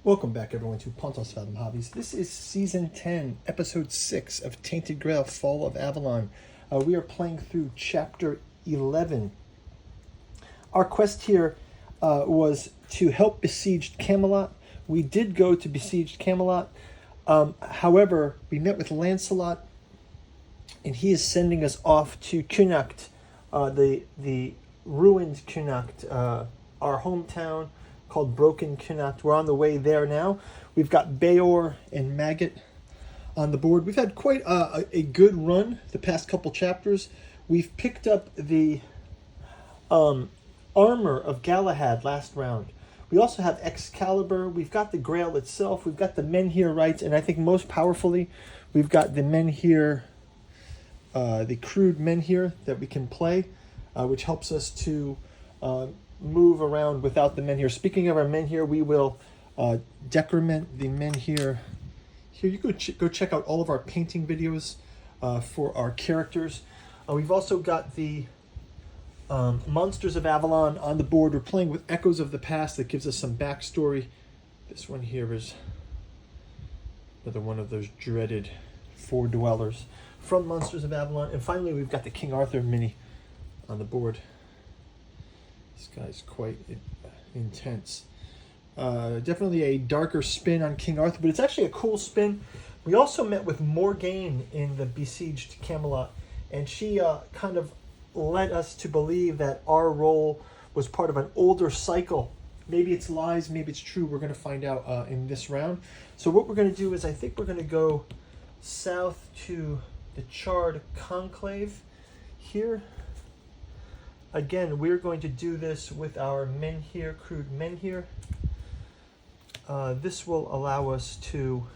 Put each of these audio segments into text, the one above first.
Welcome back, everyone, to Pontos Fathom Hobbies. This is Season 10, Episode 6 of Tainted Grail, Fall of Avalon. We are playing through Chapter 11. Our quest here was to help Besieged Kamelot. We did go to Besieged Kamelot. However, we met with Lancelot, and he is sending us off to Connacht, the ruined Connacht, our hometown, called Broken Connacht. We're on the way there now. We've got Beor and Maggot on the board. We've had quite a good run the past couple chapters. We've picked up the armor of Galahad last round. We also have Excalibur. We've got the Grail itself. We've got the Menhir rights, and I think most powerfully, we've got the Menhir, the crude Menhir that we can play, which helps us to move around without the Menhir. Speaking of our Menhir, we will decrement the Menhir. Here, you go check out all of our painting videos for our characters. We've also got the Monsters of Avalon on the board. We're playing with Echoes of the Past. That gives us some backstory. This one here is another one of those dreaded four dwellers from Monsters of Avalon. And finally, we've got the King Arthur mini on the board. This guy's quite intense. Definitely a darker spin on King Arthur, but it's actually a cool spin. We also met with Morgaine in the Besieged Kamelot, and she kind of led us to believe that our role was part of an older cycle. Maybe it's lies, maybe it's true. We're going to find out in this round. So what we're going to do is I think we're going to go south to the Charred Conclave here. Again, we're going to do this with our Menhir, crude Menhir. This will allow us to...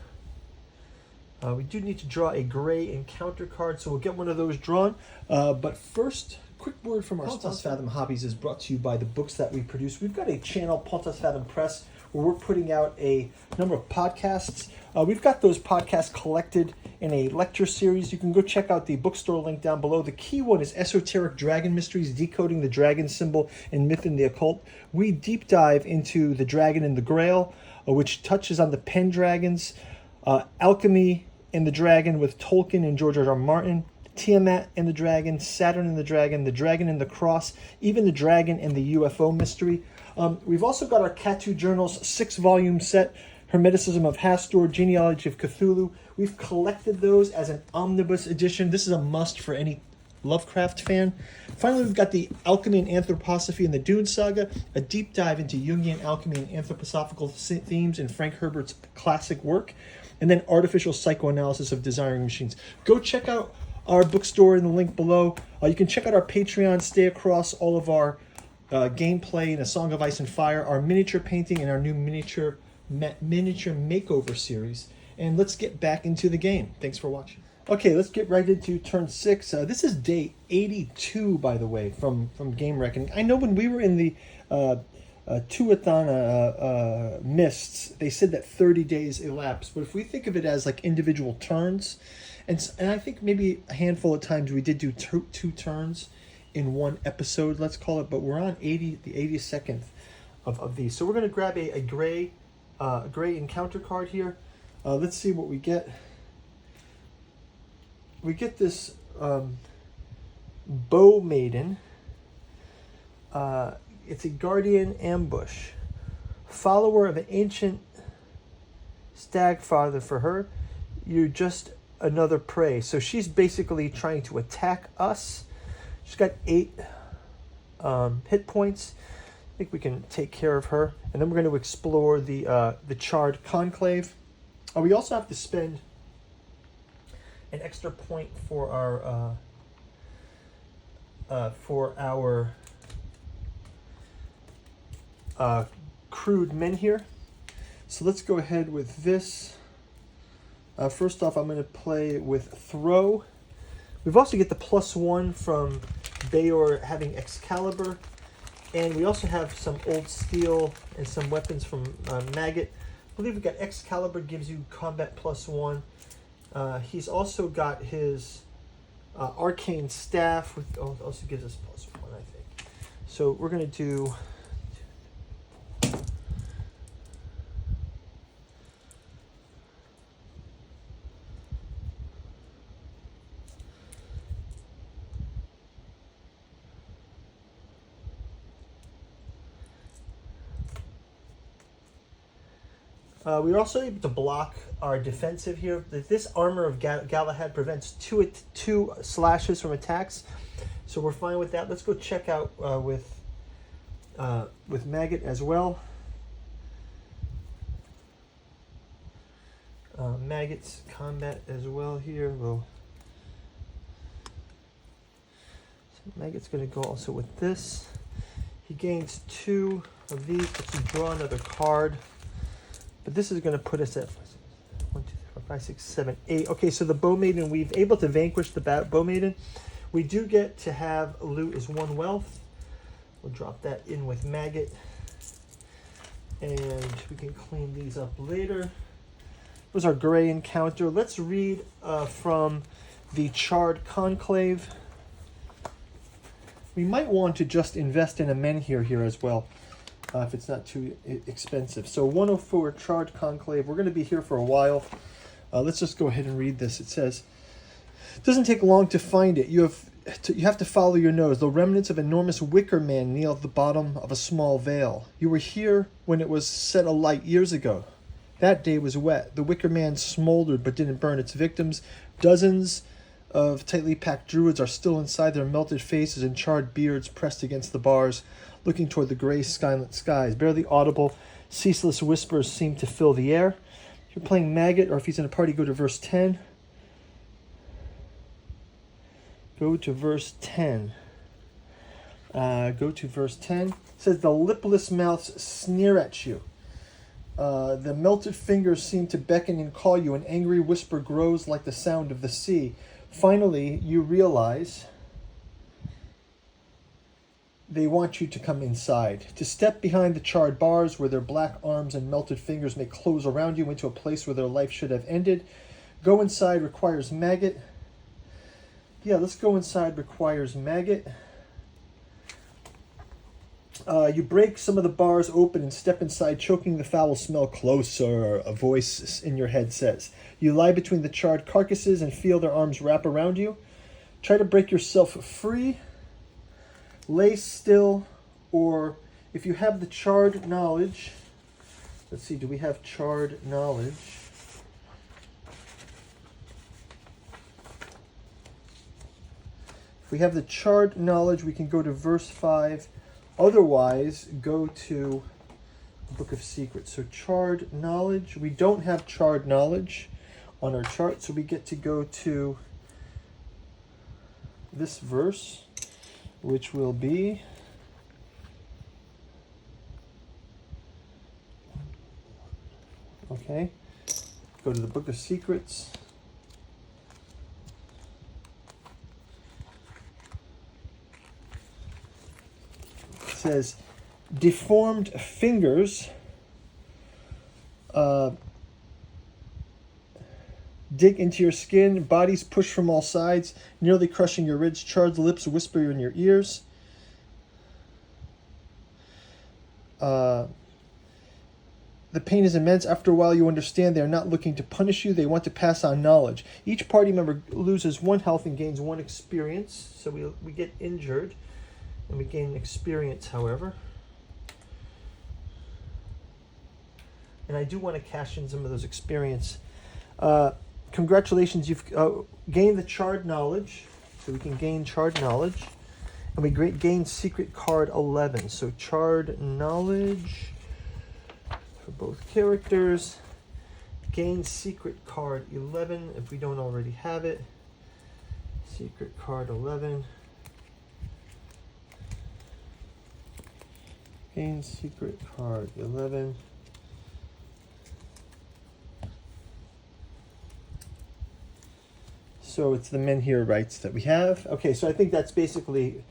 we do need to draw a gray encounter card, so we'll get one of those drawn. But first, quick word from our Pontos Fathom Hobbies is brought to you by the books that we produce. We've got a channel, Pontos Fathom Press, where we're putting out a number of podcasts. We've got those podcasts collected in a lecture series. You can go check out the bookstore link down below. The key one is Esoteric Dragon Mysteries, Decoding the Dragon Symbol and Myth in the Occult. We deep dive into the dragon and the Grail, which touches on the Pendragons, Alchemy and the Dragon with Tolkien and George R.R. Martin, Tiamat and the Dragon, Saturn and the Dragon and the Cross, even the Dragon and the UFO mystery. We've also got our Catu Journals 6-volume set, Hermeticism of Hastur, Genealogy of Cthulhu. We've collected those as an omnibus edition. This is a must for any Lovecraft fan. Finally, we've got the Alchemy and Anthroposophy in the Dune Saga, a deep dive into Jungian alchemy and anthroposophical themes in Frank Herbert's classic work, and then Artificial Psychoanalysis of Desiring Machines. Go check out our bookstore in the link below. You can check out our Patreon, stay across all of our gameplay in A Song of Ice and Fire, our miniature painting, and our new miniature makeover series. And let's get back into the game. Thanks for watching. Okay, let's get right into turn 6. This is day 82, by the way, from Game Reckoning. I know when we were in the Tuathana mists, they said that 30 days elapsed. But if we think of it as like individual turns, and I think maybe a handful of times we did do two turns in one episode, let's call it. But we're on the 82nd of these. So we're going to grab a gray encounter card here. Let's see what we get. We get this Bow Maiden. It's a Guardian Ambush. Follower of an ancient stag father for her. You're just another prey. So she's basically trying to attack us. She's got 8 hit points. I think we can take care of her. And then we're going to explore the Charred Conclave. We also have to spend an extra point for our crude Menhir. So let's go ahead with this. First off, I'm going to play with Throw. We've also get the +1 from Beor having Excalibur. And we also have some old steel and some weapons from Maggot. I believe we've got Excalibur, gives you combat +1. He's also got his arcane staff, which also gives us +1, I think. So we're going to do We are also able to block our defensive here. This armor of Galahad prevents two slashes from attacks, so we're fine with that. Let's go check out with Maggot as well. Maggot's combat as well here. Maggot's going to go also with this. He gains 2 of these, but can draw another card. But this is going to put us at 1, 2, 3, 4, 5, 6, 7, 8. Okay, so the Bow Maiden, we've able to vanquish the Bow Maiden. We do get to have loot as 1 wealth. We'll drop that in with Maggot. And we can clean these up later. Was our gray encounter. Let's read from the Charred Conclave. We might want to just invest in a menhir here as well, if it's not too expensive. So 104 Charred Conclave. We're going to be here for a while. Let's just go ahead and read this. It says, it doesn't take long to find it. You have to follow your nose. The remnants of enormous wicker man kneel at the bottom of a small vale. You were here when it was set alight years ago. That day was wet. The wicker man smoldered but didn't burn its victims. Dozens of tightly packed druids are still inside, their melted faces and charred beards pressed against the bars, looking toward the gray skylit skies. Barely audible, ceaseless whispers seem to fill the air. If you're playing Maggot, or if he's in a party, go to verse 10. Go to verse 10. It says, the lipless mouths sneer at you. The melted fingers seem to beckon and call you. An angry whisper grows like the sound of the sea. Finally, you realize they want you to come inside, to step behind the charred bars where their black arms and melted fingers may close around you into a place where their life should have ended. Go inside requires Maggot. Yeah, let's go inside requires Maggot. You break some of the bars open and step inside, choking the foul smell. Closer, a voice in your head says. You lie between the charred carcasses and feel their arms wrap around you. Try to break yourself free. Lay still, or if you have the charred knowledge, let's see, do we have charred knowledge? If we have the charred knowledge, we can go to verse 5. Otherwise, go to the Book of Secrets. So charred knowledge, we don't have charred knowledge on our chart, so we get to go to this verse, which will be okay. Go to the Book of Secrets. It says, deformed fingers dig into your skin, bodies push from all sides, nearly crushing your ribs, charred lips whisper in your ears. The pain is immense. After a while, you understand they are not looking to punish you. They want to pass on knowledge. Each party member loses 1 health and gains 1 experience. So we get injured, and we gain experience, however. And I do want to cash in some of those experience. Congratulations, you've gained the charred knowledge. So we can gain charred knowledge. And we gain secret card 11. So charred knowledge for both characters. Gain secret card 11 if we don't already have it. Secret card 11. Gain secret card 11. So it's the menhir rights that we have. Okay, so I think that's basically,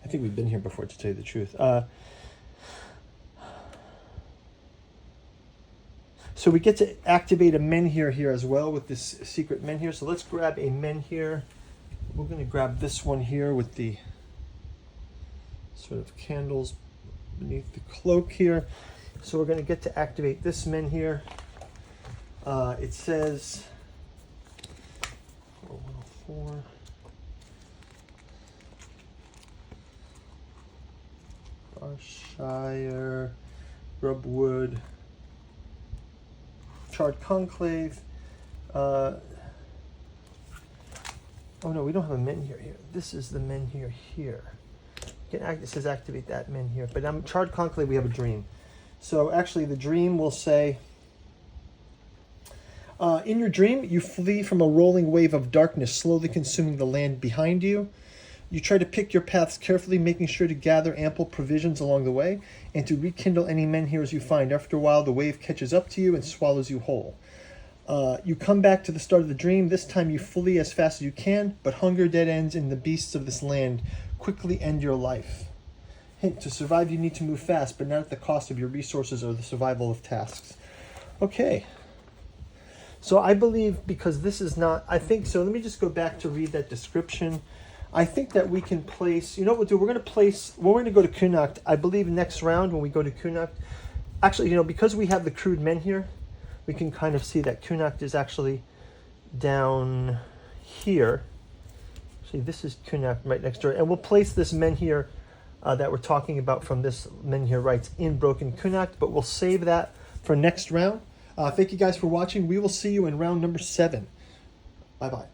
I think we've been here before, to tell you the truth. So we get to activate a menhir here as well with this secret menhir. So let's grab a menhir. We're going to grab this one here with the sort of candles beneath the cloak here. So we're going to get to activate this menhir. It says 104. Barshire, Grubwood. Charred Conclave. Oh no, we don't have a Menhir here. This is the Menhir here. It says activate that Menhir, but Charred Conclave, we have a Dream. So actually the Dream will say, in your dream, you flee from a rolling wave of darkness, slowly consuming the land behind you. You try to pick your paths carefully, making sure to gather ample provisions along the way, and to rekindle any menhirs you find. After a while, the wave catches up to you and swallows you whole. You come back to the start of the dream. This time you flee as fast as you can, but hunger, dead ends, and the beasts of this land quickly end your life. Hint, to survive you need to move fast, but not at the cost of your resources or the survival of tasks. Okay. So I believe, because this is not, I think, so let me just go back to read that description. I think that we can place, you know what we'll do, we're going to place, well, we're going to go to Kunakt, I believe next round when we go to Kunakt, actually, you know, because we have the crude Menhir, we can kind of see that Kunakt is actually down here. See, this is Kunakt right next door, and we'll place this Menhir that we're talking about from this Menhir Rights in Broken Kunakt, but we'll save that for next round. Thank you guys for watching. We will see you in round number 7. Bye-bye.